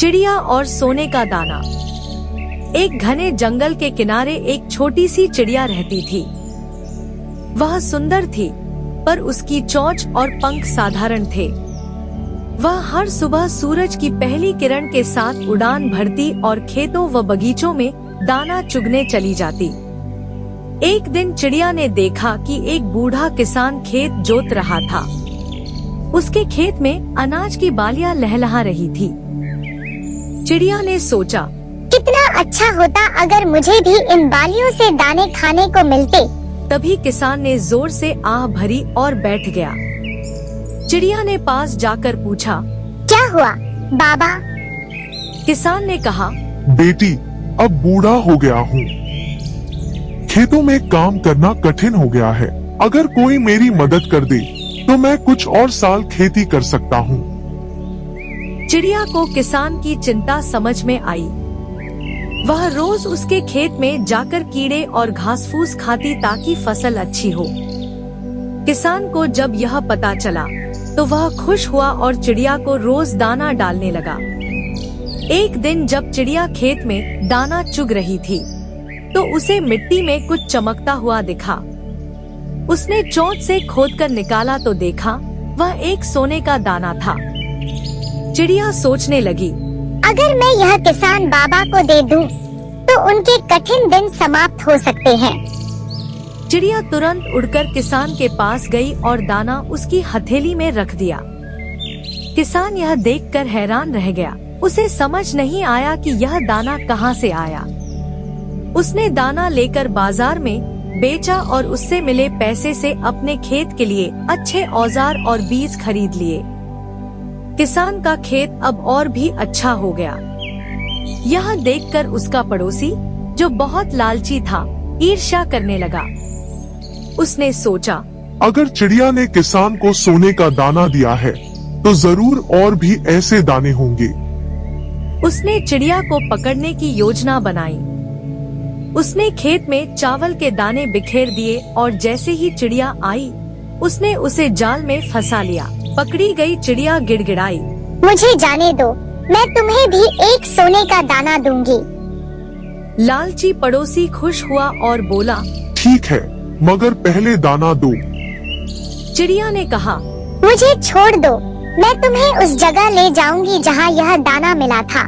चिड़िया और सोने का दाना। एक घने जंगल के किनारे एक छोटी सी चिड़िया रहती थी। वह सुंदर थी, पर उसकी चोंच और पंख साधारण थे। वह हर सुबह सूरज की पहली किरण के साथ उड़ान भरती और खेतों व बगीचों में दाना चुगने चली जाती। एक दिन चिड़िया ने देखा कि एक बूढ़ा किसान खेत जोत रहा था। उसके खेत में अनाज की बालियां लहलहा रही थी। चिड़िया ने सोचा, कितना अच्छा होता अगर मुझे भी इन बालियों से दाने खाने को मिलते। तभी किसान ने जोर से आह भरी और बैठ गया। चिड़िया ने पास जाकर पूछा, क्या हुआ बाबा? किसान ने कहा, बेटी, अब बूढ़ा हो गया हूँ। खेतों में काम करना कठिन हो गया है। अगर कोई मेरी मदद कर दे तो मैं कुछ और साल खेती कर सकता हूँ। चिड़िया को किसान की चिंता समझ में आई। वह रोज उसके खेत में जाकर कीड़े और घास फूस खाती ताकि फसल अच्छी हो। किसान को जब यह पता चला तो वह खुश हुआ और चिड़िया को रोज दाना डालने लगा। एक दिन जब चिड़िया खेत में दाना चुग रही थी तो उसे मिट्टी में कुछ चमकता हुआ दिखा। उसने चोंच से खोदकर निकाला तो देखा वह एक सोने का दाना था। चिड़िया सोचने लगी, अगर मैं यह किसान बाबा को दे दूं, तो उनके कठिन दिन समाप्त हो सकते हैं। चिड़िया तुरंत उड़कर किसान के पास गई और दाना उसकी हथेली में रख दिया। किसान यह देखकर हैरान रह गया। उसे समझ नहीं आया कि यह दाना कहां से आया। उसने दाना लेकर बाजार में बेचा और उससे मिले पैसे से अपने खेत के लिए अच्छे औजार और बीज खरीद लिए। किसान का खेत अब और भी अच्छा हो गया। यह देखकर उसका पड़ोसी, जो बहुत लालची था, ईर्ष्या करने लगा। उसने सोचा, अगर चिड़िया ने किसान को सोने का दाना दिया है तो जरूर और भी ऐसे दाने होंगे। उसने चिड़िया को पकड़ने की योजना बनाई। उसने खेत में चावल के दाने बिखेर दिए और जैसे ही चिड़िया आई उसने उसे जाल में फंसा लिया। पकड़ी गई चिड़िया गिड़गिड़ाई, मुझे जाने दो, मैं तुम्हें भी एक सोने का दाना दूंगी। लालची पड़ोसी खुश हुआ और बोला, ठीक है, मगर पहले दाना दो। चिड़िया ने कहा, मुझे छोड़ दो, मैं तुम्हें उस जगह ले जाऊंगी जहाँ यह दाना मिला था।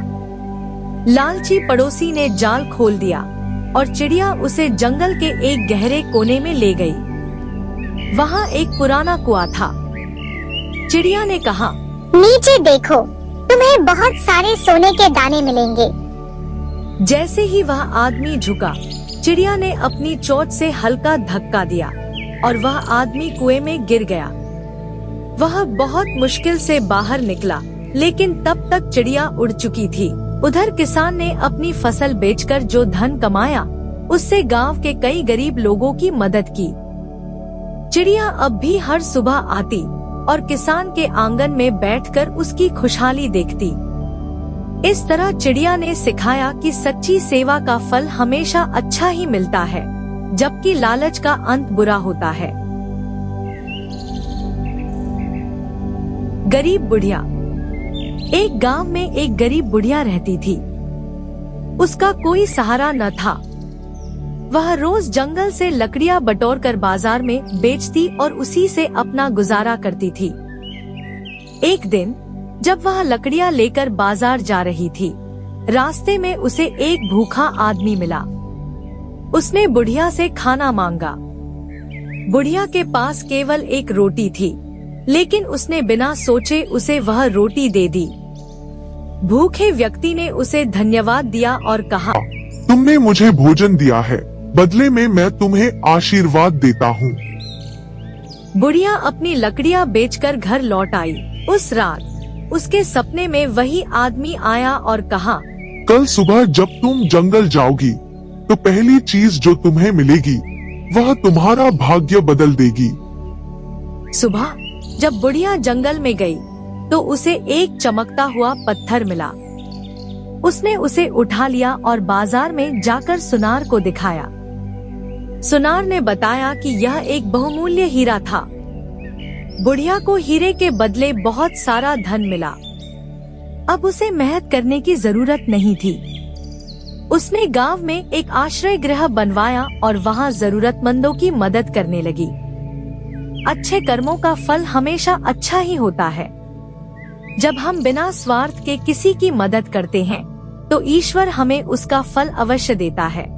लालची पड़ोसी ने जाल खोल दिया और चिड़िया उसे जंगल के एक गहरे कोने में ले गई। वहाँ एक पुराना कुआं था। चिड़िया ने कहा, नीचे देखो, तुम्हें बहुत सारे सोने के दाने मिलेंगे। जैसे ही वह आदमी झुका, चिड़िया ने अपनी चोंच से हल्का धक्का दिया और वह आदमी कुएं में गिर गया। वह बहुत मुश्किल से बाहर निकला, लेकिन तब तक चिड़िया उड़ चुकी थी। उधर किसान ने अपनी फसल बेचकर जो धन कमाया, उससे गांव के कई गरीब लोगों की मदद की। चिड़िया अब भी हर सुबह आती और किसान के आंगन में बैठकर उसकी खुशहाली देखती। इस तरह चिड़िया ने सिखाया कि सच्ची सेवा का फल हमेशा अच्छा ही मिलता है, जबकि लालच का अंत बुरा होता है। गरीब बुढ़िया। एक गांव में एक गरीब बुढ़िया रहती थी। उसका कोई सहारा न था। वह रोज जंगल से लकड़ियां बटोरकर बाजार में बेचती और उसी से अपना गुजारा करती थी। एक दिन जब वह लकड़ियां लेकर बाजार जा रही थी, रास्ते में उसे एक भूखा आदमी मिला। उसने बुढ़िया से खाना मांगा। बुढ़िया के पास केवल एक रोटी थी, लेकिन उसने बिना सोचे उसे वह रोटी दे दी। भूखे व्यक्ति ने उसे धन्यवाद दिया और कहा, तुमने मुझे भोजन दिया है, बदले में मैं तुम्हें आशीर्वाद देता हूँ। बुढ़िया अपनी लकड़ियां बेचकर घर लौट आई। उस रात उसके सपने में वही आदमी आया और कहा, कल सुबह जब तुम जंगल जाओगी तो पहली चीज जो तुम्हें मिलेगी वह तुम्हारा भाग्य बदल देगी। सुबह जब बुढ़िया जंगल में गई तो उसे एक चमकता हुआ पत्थर मिला। उसने उसे उठा लिया और बाजार में जाकर सुनार को दिखाया। सुनार ने बताया कि यह एक बहुमूल्य हीरा था। बुढ़िया को हीरे के बदले बहुत सारा धन मिला। अब उसे मेहनत करने की जरूरत नहीं थी। उसने गांव में एक आश्रय गृह बनवाया और वहां जरूरतमंदों की मदद करने लगी। अच्छे कर्मों का फल हमेशा अच्छा ही होता है। जब हम बिना स्वार्थ के किसी की मदद करते हैं, तो ईश्वर हमें उसका फल अवश्य देता है।